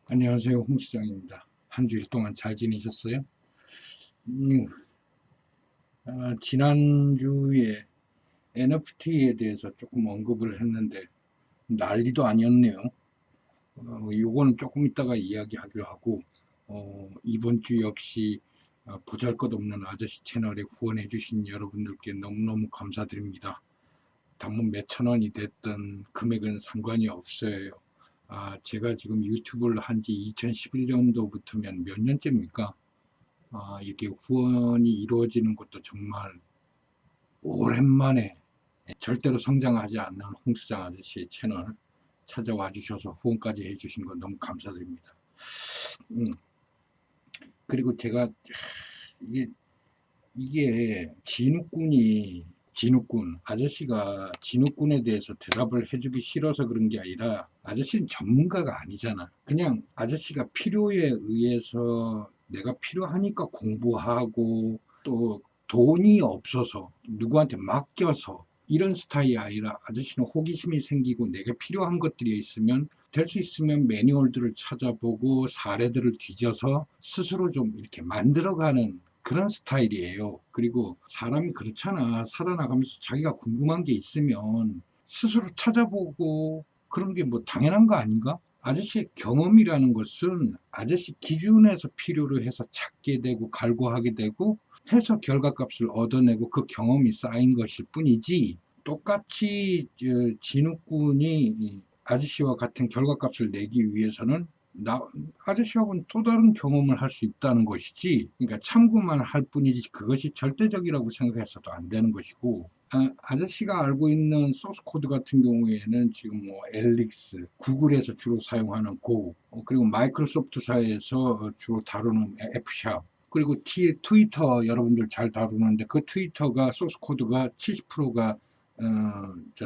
안녕하세요. 홍 시장입니다. 한 주일 동안 잘 지내셨어요? 음, 지난주에 NFT에 대해서 조금 언급을 했는데 난리도 아니었네요. 요거는 조금 이따가 이야기하기로 하고, 이번 주 역시 보잘것없는 아저씨 채널에 후원해주신 여러분들께 너무너무 감사드립니다. 단문 몇천 원이 됐던 금액은 상관이 없어요. 제가 지금 유튜브를 한지 2011년도부터면 몇 년째입니까? 이렇게 후원이 이루어지는 것도 정말 오랜만에 절대로 성장하지 않는 홍수장 아저씨의 채널 찾아와 주셔서 후원까지 해주신 건 너무 감사드립니다. 음, 그리고 제가 이게, 이게 진욱군 아저씨가 진욱군에 대해서 대답을 해주기 싫어서 그런 게 아니라 아저씨는 전문가가 아니잖아. 그냥 아저씨가 필요에 의해서 내가 필요하니까 공부하고 또 돈이 없어서 누구한테 맡겨서 이런 스타일이 아니라 아저씨는 호기심이 생기고 내가 필요한 것들이 있으면 될 수 있으면 매뉴얼들을 찾아보고 사례들을 뒤져서 스스로 좀 이렇게 만들어가는 그런 스타일이에요. 그리고 사람이 그렇잖아. 살아나가면서 자기가 궁금한 게 있으면 스스로 찾아보고 그런 게 뭐 당연한 거 아닌가? 아저씨의 경험이라는 것은 아저씨 기준에서 필요로 해서 찾게 되고 갈구하게 되고 해서 결과값을 얻어내고 그 경험이 쌓인 것일 뿐이지, 똑같이 진욱군이 아저씨와 같은 결과값을 내기 위해서는 나 아저씨하고는 또 다른 경험을 할 수 있다는 것이지, 그러니까 참고만 할 뿐이지 그것이 절대적이라고 생각해서도 안 되는 것이고, 아저씨가 알고 있는 소스 코드 같은 경우에는 지금 뭐 엘릭스, 구글에서 주로 사용하는 고, 그리고 마이크로소프트사에서 주로 다루는 F샵, 그리고 트위터 여러분들 잘 다루는데 그 트위터가 소스 코드가 70%가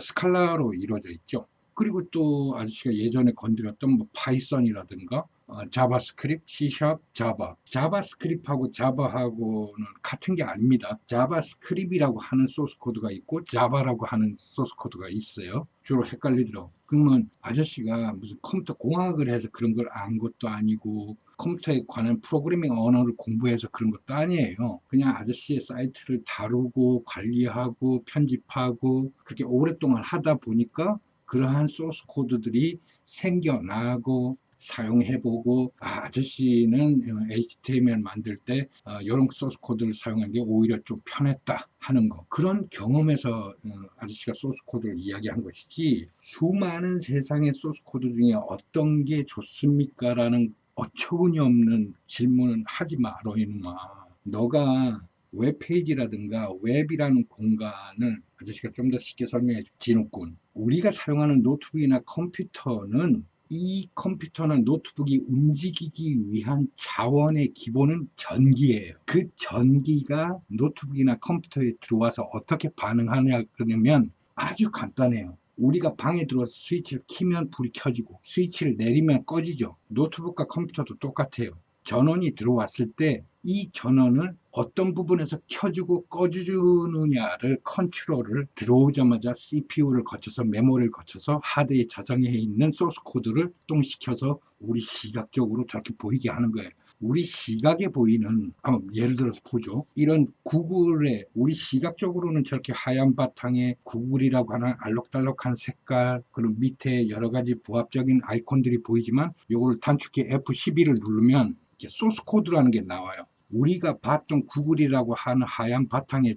스칼라로 이루어져 있죠. 그리고 또 아저씨가 예전에 건드렸던 뭐 파이썬이라든가 자바스크립트, C샵, 자바. 자바스크립트하고 자바하고는 같은 게 아닙니다. 자바스크립트라고 하는 소스 코드가 있고 자바라고 하는 소스 코드가 있어요. 주로 헷갈리더라고. 그러면 아저씨가 무슨 컴퓨터 공학을 해서 그런 걸 안 것도 아니고 컴퓨터에 관한 프로그래밍 언어를 공부해서 그런 것도 아니에요. 그냥 아저씨의 사이트를 다루고 관리하고 편집하고 그렇게 오랫동안 하다 보니까 그러한 소스 코드들이 생겨나고 사용해보고, 아저씨는 HTML 만들 때 이런 소스 코드를 사용한 게 오히려 좀 편했다 하는 거, 그런 경험에서 아저씨가 소스 코드를 이야기한 것이지, 수많은 세상의 소스 코드 중에 어떤 게 좋습니까? 라는 어처구니 없는 질문은 하지 마라 이놈아. 너가 웹페이지라든가 웹이라는 공간을 아저씨가 좀 더 쉽게 설명해 주진욱군. 우리가 사용하는 노트북이나 컴퓨터는, 이 컴퓨터나 노트북이 움직이기 위한 자원의 기본은 전기예요. 그 전기가 노트북이나 컴퓨터에 들어와서 어떻게 반응하냐 그러면 아주 간단해요. 우리가 방에 들어와서 스위치를 키면 불이 켜지고 스위치를 내리면 꺼지죠. 노트북과 컴퓨터도 똑같아요. 전원이 들어왔을 때 이 전원을 어떤 부분에서 켜주고 꺼주느냐를 컨트롤을 들어오자마자 CPU를 거쳐서 메모리를 거쳐서 하드에 저장해 있는 소스 코드를 동시켜서 우리 시각적으로 저렇게 보이게 하는 거예요. 우리 시각에 보이는, 예를 들어서 보죠. 이런 구글에 우리 시각적으로는 저렇게 하얀 바탕에 구글이라고 하는 알록달록한 색깔, 그리고 밑에 여러 가지 부합적인 아이콘들이 보이지만 이걸 단축키 F12를 누르면 소스 코드라는 게 나와요. 우리가 봤던 구글이라고 하는 하얀 바탕에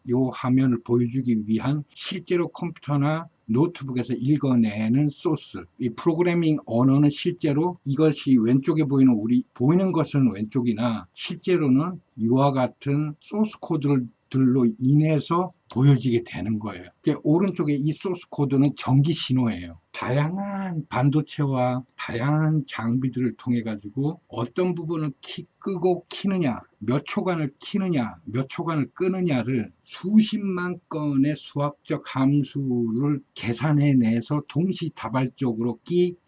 요 화면을 보여주기 위한 실제로 컴퓨터나 노트북에서 읽어내는 소스, 이 프로그래밍 언어는 실제로 이것이 왼쪽에 보이는 것은 왼쪽이나 실제로는 이와 같은 소스 코드를 들로 인해서 보여지게 되는 거예요. 오른쪽에 이 소스 코드는 전기 신호예요. 다양한 반도체와 다양한 장비들을 통해 가지고 어떤 부분을 끄고 키느냐, 몇 초간을 키느냐, 몇 초간을 끄느냐를 수십만 건의 수학적 함수를 계산해내서 동시다발적으로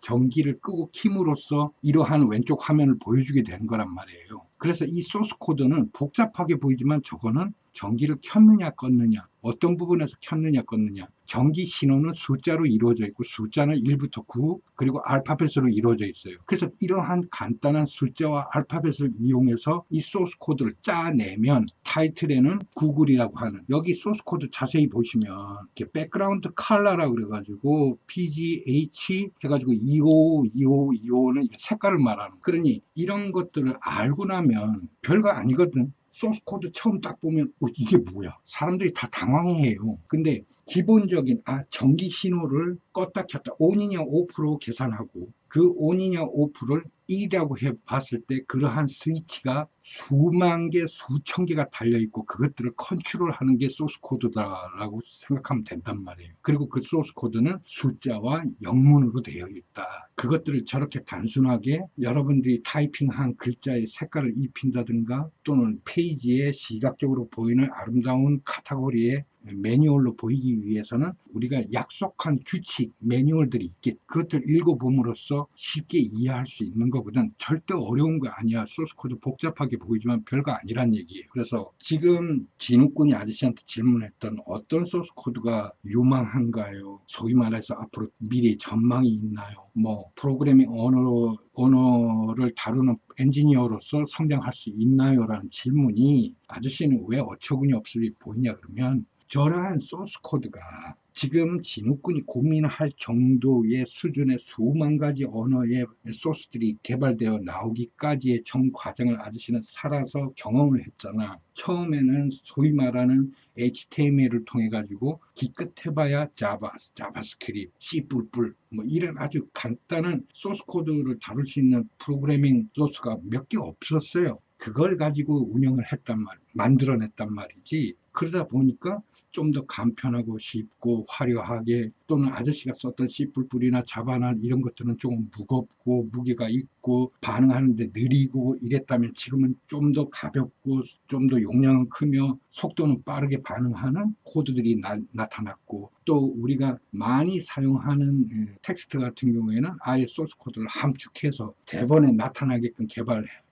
전기를 끄고 킴으로써 이러한 왼쪽 화면을 보여주게 되는 거란 말이에요. 그래서 이 소스 코드는 복잡하게 보이지만 저거는 전기를 켰느냐 껐느냐, 어떤 부분에서 켰느냐 껐느냐, 전기 신호는 숫자로 이루어져 있고 숫자는 1부터 9 그리고 알파벳으로 이루어져 있어요. 그래서 이러한 간단한 숫자와 알파벳을 이용해서 이 소스 코드를 짜내면 타이틀에는 구글이라고 하는, 여기 소스 코드 자세히 보시면 이렇게 백그라운드 컬러라고 그래가지고 PGH 해가지고 252525는 색깔을 말하는, 그러니 이런 것들을 알고 나면 별거 아니거든. 소스 코드 처음 딱 보면 이게 뭐야, 사람들이 다 당황해요. 근데 기본적인 전기 신호를 껐다 켰다 온이냐 오프로 계산하고 그 온이냐 오프를 1이라고 해 봤을 때 그러한 스위치가 수만 개 수천 개가 달려 있고 그것들을 컨트롤하는 게 소스 코드다라고 생각하면 된단 말이에요. 그리고 그 소스 코드는 숫자와 영문으로 되어 있다. 그것들을 저렇게 단순하게 여러분들이 타이핑한 글자의 색깔을 입힌다든가 또는 페이지에 시각적으로 보이는 아름다운 카테고리에 매뉴얼로 보이기 위해서는 우리가 약속한 규칙, 매뉴얼들이 있겠, 그것들 읽어봄으로써 쉽게 이해할 수 있는 거거든. 절대 어려운 거 아니야. 소스 코드 복잡하게 보이지만 별거 아니란 얘기예요. 그래서 지금 진욱군이 아저씨한테 질문했던 어떤 소스 코드가 유망한가요? 소위 말해서 앞으로 미래 전망이 있나요? 뭐 프로그래밍 언어를 다루는 엔지니어로서 성장할 수 있나요? 라는 질문이 아저씨는 왜 어처구니 없이 보이냐 그러면, 저러한 소스 코드가 지금 진욱군이 고민할 정도의 수준의 수만 가지 언어의 소스들이 개발되어 나오기까지의 전 과정을 아저씨는 살아서 경험을 했잖아. 처음에는 소위 말하는 HTML을 통해 가지고 기껏해봐야 자바스크립트, C++ 뭐 이런 아주 간단한 소스 코드를 다룰 수 있는 프로그래밍 소스가 몇 개 없었어요. 그걸 가지고 운영을 만들어냈단 말이지. 그러다 보니까 좀 더 간편하고 쉽고 화려하게, 또는 아저씨가 썼던 C++이나 자바나 이런 것들은 조금 무겁고 무게가 있고 반응하는데 느리고 이랬다면 지금은 좀 더 가볍고 좀 더 용량은 크며 속도는 빠르게 반응하는 코드들이 나타났고, 또 우리가 많이 사용하는 텍스트 같은 경우에는 아예 소스 코드를 함축해서 대번에 나타나게끔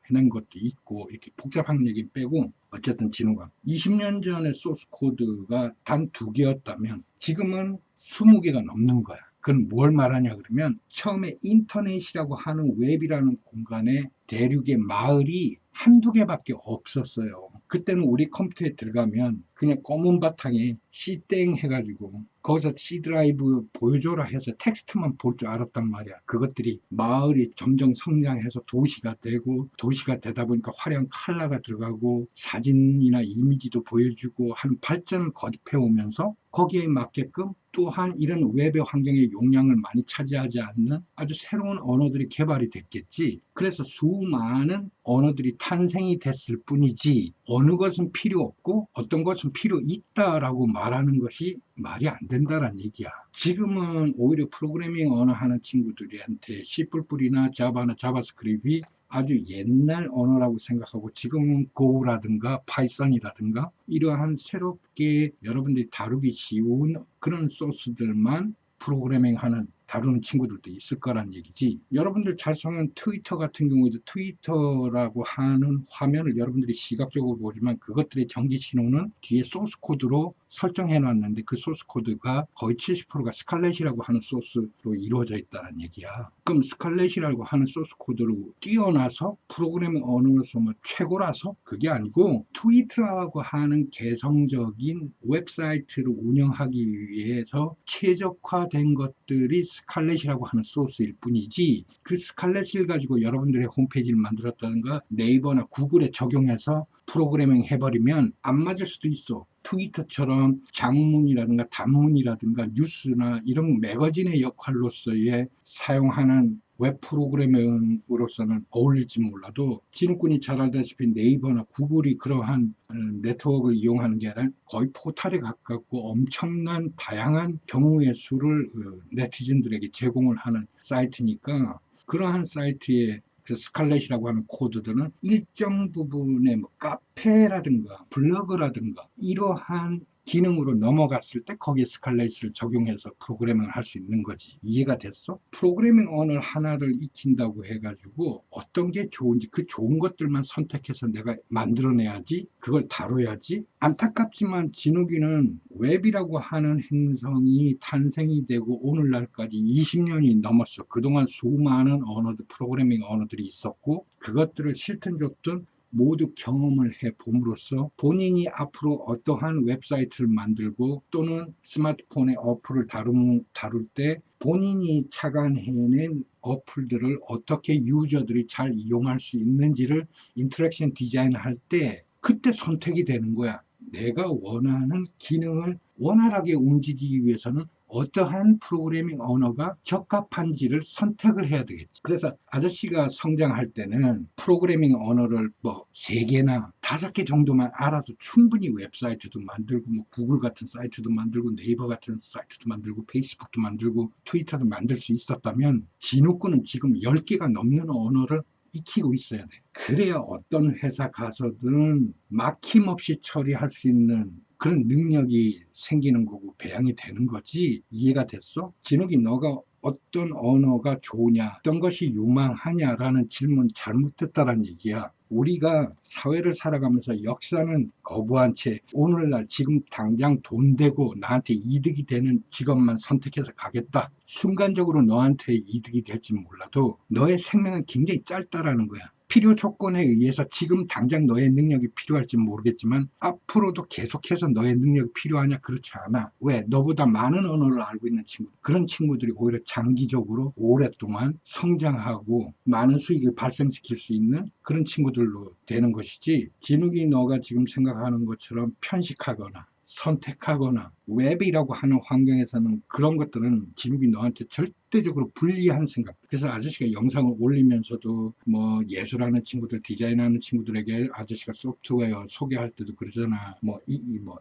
해낸 것도 있고, 이렇게 복잡한 얘기 빼고 어쨌든 진호가 20년 전에 소스 코드가 단 2개였다면 지금은 20개가 넘는 거야. 그건 뭘 말하냐 그러면, 처음에 인터넷이라고 하는 웹이라는 공간에 대륙의 마을이 한두 개밖에 없었어요. 그때는 우리 컴퓨터에 들어가면 그냥 검은 바탕에 C땡 해가지고 거기서 C 드라이브 보여줘라 해서 텍스트만 볼 줄 알았단 말이야. 그것들이 마을이 점점 성장해서 도시가 되고, 도시가 되다 보니까 화려한 컬러가 들어가고 사진이나 이미지도 보여주고 하는 발전을 거듭해 오면서 거기에 맞게끔 또한 이런 웹의 환경의 용량을 많이 차지하지 않는 아주 새로운 언어들이 개발이 됐겠지. 그래서 수많은 언어들이 탄생이 됐을 뿐이지 어느 것은 필요 없고 어떤 것은 필요 있다라고 말하는 것이 말이 안 된다는 얘기야. 지금은 오히려 프로그래밍 언어 하는 친구들한테 C++이나 자바나 자바스크립트이 아주 옛날 언어라고 생각하고, 지금은 Go라든가 파이썬이라든가 이러한 새롭게 여러분들이 다루기 쉬운 그런 소스들만 프로그래밍 하는 다루는 친구들도 있을 거란 얘기지. 여러분들 잘 사용하는 트위터 같은 경우에도 트위터라고 하는 화면을 여러분들이 시각적으로 보지만 그것들의 전기 신호는 뒤에 소스 코드로 설정해 놨는데 그 소스 코드가 거의 70%가 스칼렛이라고 하는 소스로 이루어져 있다는 얘기야. 그럼 스칼렛이라고 하는 소스 코드로 뛰어나서 프로그래밍 언어로서 뭐 최고라서 그게 아니고, 트위터라고 하는 개성적인 웹사이트를 운영하기 위해서 최적화된 것들이 스칼렛이라고 하는 소스일 뿐이지, 그 스칼렛을 가지고 여러분들의 홈페이지를 만들었다든가 네이버나 구글에 적용해서 프로그래밍 해버리면 안 맞을 수도 있어. 트위터처럼 장문이라든가 단문이라든가 뉴스나 이런 매거진의 역할로서의 사용하는 웹 프로그래밍으로서는 어울릴지 몰라도, 진욱군이 잘 알다시피 네이버나 구글이 그러한 네트워크를 이용하는 게 아니라 거의 포탈에 가깝고 엄청난 다양한 경우의 수를 네티즌들에게 제공을 하는 사이트니까, 그러한 사이트에 그 스칼렛이라고 하는 코드들은 일정 부분의 뭐 카페라든가 블로그라든가 이러한 기능으로 넘어갔을 때 거기에 스칼렛을 적용해서 프로그래밍을 할 수 있는 거지. 이해가 됐어? 프로그래밍 언어 하나를 익힌다고 해가지고 어떤 게 좋은지 그 좋은 것들만 선택해서 내가 만들어내야지, 그걸 다뤄야지. 안타깝지만 진욱이는 웹이라고 하는 행성이 탄생이 되고 오늘날까지 20년이 넘었어. 그동안 수많은 언어들, 프로그래밍 언어들이 있었고 그것들을 싫든 좋든 모두 경험을 해 봄으로써 본인이 앞으로 어떠한 웹사이트를 만들고 또는 스마트폰의 어플을 다룰 때 본인이 착안해낸 어플들을 어떻게 유저들이 잘 이용할 수 있는지를 인터랙션 디자인할 때 그때 선택이 되는 거야. 내가 원하는 기능을 원활하게 움직이기 위해서는 어떠한 프로그래밍 언어가 적합한지를 선택을 해야 되겠지. 그래서 아저씨가 성장할 때는 프로그래밍 언어를 뭐 3개나 5개 정도만 알아도 충분히 웹사이트도 만들고 뭐 구글 같은 사이트도 만들고 네이버 같은 사이트도 만들고 페이스북도 만들고 트위터도 만들 수 있었다면 진욱군은 지금 10개가 넘는 언어를 익히고 있어야 돼. 그래야 어떤 회사 가서든 막힘없이 처리할 수 있는 그런 능력이 생기는 거고 배양이 되는 거지. 이해가 됐어? 진욱이 너가 어떤 언어가 좋으냐, 어떤 것이 유망하냐라는 질문 잘못했다라는 얘기야. 우리가 사회를 살아가면서 역사는 거부한 채 오늘날 지금 당장 돈 되고 나한테 이득이 되는 직업만 선택해서 가겠다. 순간적으로 너한테 이득이 될지 몰라도 너의 생명은 굉장히 짧다라는 거야. 필요 조건에 의해서 지금 당장 너의 능력이 필요할지 모르겠지만 앞으로도 계속해서 너의 능력이 필요하냐? 그렇지 않아. 왜? 너보다 많은 언어를 알고 있는 친구, 그런 친구들이 오히려 장기적으로 오랫동안 성장하고 많은 수익을 발생시킬 수 있는 그런 친구들로 되는 것이지, 진욱이 너가 지금 생각하는 것처럼 편식하거나 선택하거나 웹이라고 하는 환경에서는 그런 것들은 진욱이 너한테 절대적으로 불리한 생각. 그래서 아저씨가 영상을 올리면서도 뭐 예술하는 친구들, 디자인하는 친구들에게 아저씨가 소프트웨어 소개할 때도 그러잖아. 뭐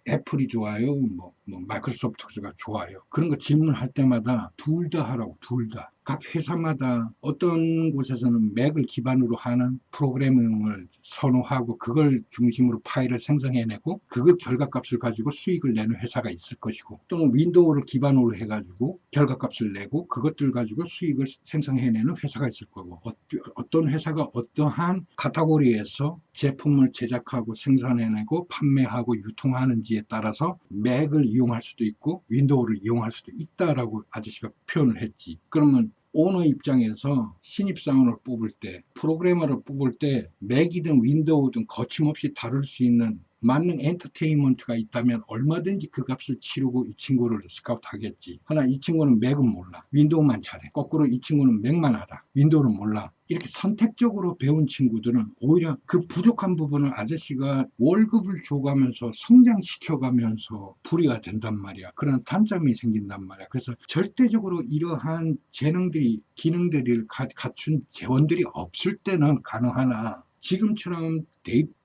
애플이 좋아요, 뭐 마이크로소프트가 좋아요. 그런 거 질문할 때마다 둘 다 하라고. 둘 다. 각 회사마다 어떤 곳에서는 맥을 기반으로 하는 프로그래밍을 선호하고 그걸 중심으로 파일을 생성해내고 그걸 결과값을 가지고 수익을 내는 회사가 있을 것이고, 또는 윈도우를 기반으로 해가지고 결과값을 내고 그것들 가지고 수익을 생성해내는 회사가 있을 거고, 어떤 회사가 어떠한 카테고리에서 제품을 제작하고 생산해내고 판매하고 유통하는지에 따라서 맥을 이용할 수도 있고 윈도우를 이용할 수도 있다라고 아저씨가 표현을 했지. 그러면 오너 입장에서 신입사원을 뽑을 때, 프로그래머를 뽑을 때 맥이든 윈도우든 거침없이 다룰 수 있는 맞는 엔터테인먼트가 있다면 얼마든지 그 값을 치르고 이 친구를 스카우트 하겠지. 그러나 이 친구는 맥은 몰라. 윈도우만 잘해. 거꾸로 이 친구는 맥만 알아. 윈도우는 몰라. 이렇게 선택적으로 배운 친구들은 오히려 그 부족한 부분을 아저씨가 월급을 줘가면서 성장시켜가면서 불이가 된단 말이야. 그런 단점이 생긴단 말이야. 그래서 절대적으로 이러한 재능들이, 기능들을 갖춘 재원들이 없을 때는 가능하나 지금처럼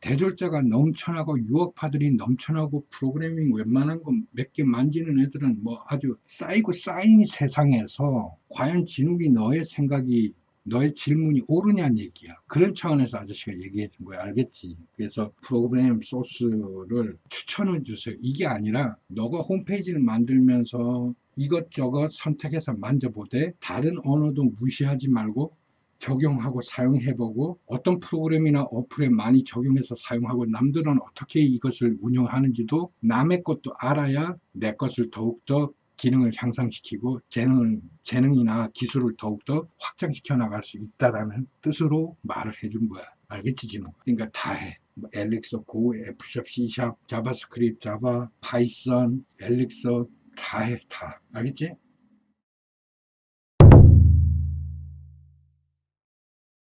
대졸자가 넘쳐나고 유학파들이 넘쳐나고 프로그래밍 웬만한 거 몇 개 만지는 애들은 뭐 아주 쌓이고 쌓인 세상에서 과연 진욱이 너의 생각이, 너의 질문이 옳으냐는 얘기야. 그런 차원에서 아저씨가 얘기해 준 거야. 알겠지? 그래서 프로그램 소스를 추천을 주세요. 이게 아니라 너가 홈페이지를 만들면서 이것저것 선택해서 만져보되 다른 언어도 무시하지 말고 적용하고 사용해보고 어떤 프로그램이나 어플에 많이 적용해서 사용하고 남들은 어떻게 이것을 운영하는지도 남의 것도 알아야 내 것을 더욱더 기능을 향상시키고 재능이나 기술을 더욱더 확장시켜 나갈 수 있다라는 뜻으로 말을 해준 거야. 알겠지, 진호? 그러니까 다 해. 뭐 엘릭서, 고, F샵, C샵, 자바스크립트, 자바, 파이썬, 엘릭서 다 해, 다. 알겠지?